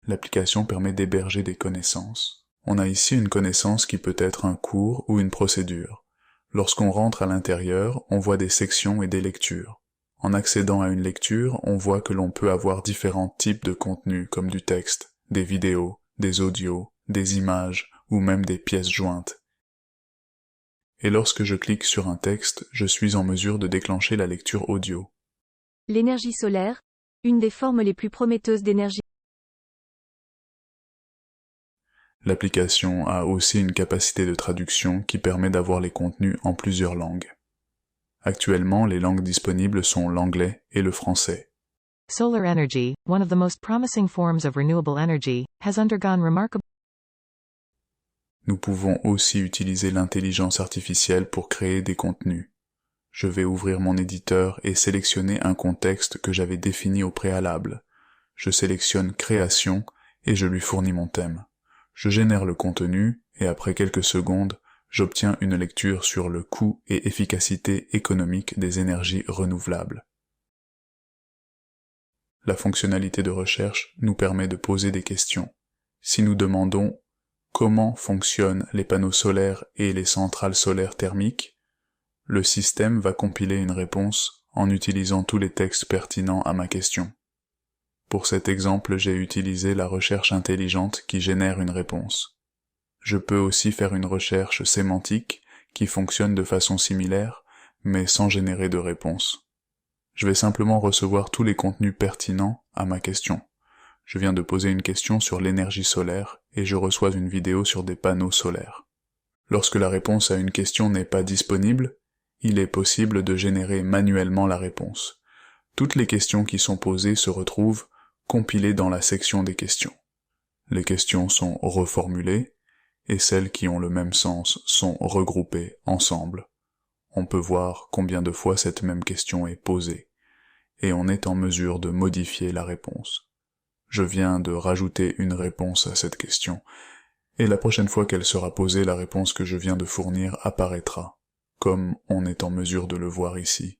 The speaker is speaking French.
L'application permet d'héberger des connaissances. On a ici une connaissance qui peut être un cours ou une procédure. Lorsqu'on rentre à l'intérieur, on voit des sections et des lectures. En accédant à une lecture, on voit que l'on peut avoir différents types de contenus comme du texte, des vidéos, des audios, des images ou même des pièces jointes. Et lorsque je clique sur un texte, je suis en mesure de déclencher la lecture audio. L'énergie solaire, une des formes les plus prometteuses d'énergie. L'application a aussi une capacité de traduction qui permet d'avoir les contenus en plusieurs langues. Actuellement, les langues disponibles sont l'anglais et le français. Solar energy, one of the most promising forms of renewable energy, has undergone remarkable. Nous pouvons aussi utiliser l'intelligence artificielle pour créer des contenus. Je vais ouvrir mon éditeur et sélectionner un contexte que j'avais défini au préalable. Je sélectionne Création et je lui fournis mon thème. Je génère le contenu et après quelques secondes, j'obtiens une lecture sur le coût et efficacité économique des énergies renouvelables. La fonctionnalité de recherche nous permet de poser des questions. Si nous demandons comment fonctionnent les panneaux solaires et les centrales solaires thermiques, le système va compiler une réponse en utilisant tous les textes pertinents à ma question. Pour cet exemple, j'ai utilisé la recherche intelligente qui génère une réponse. Je peux aussi faire une recherche sémantique qui fonctionne de façon similaire, mais sans générer de réponse. Je vais simplement recevoir tous les contenus pertinents à ma question. Je viens de poser une question sur l'énergie solaire et je reçois une vidéo sur des panneaux solaires. Lorsque la réponse à une question n'est pas disponible, il est possible de générer manuellement la réponse. Toutes les questions qui sont posées se retrouvent compilées dans la section des questions. Les questions sont reformulées et celles qui ont le même sens sont regroupées ensemble. On peut voir combien de fois cette même question est posée, et on est en mesure de modifier la réponse. Je viens de rajouter une réponse à cette question, et la prochaine fois qu'elle sera posée, la réponse que je viens de fournir apparaîtra, comme on est en mesure de le voir ici.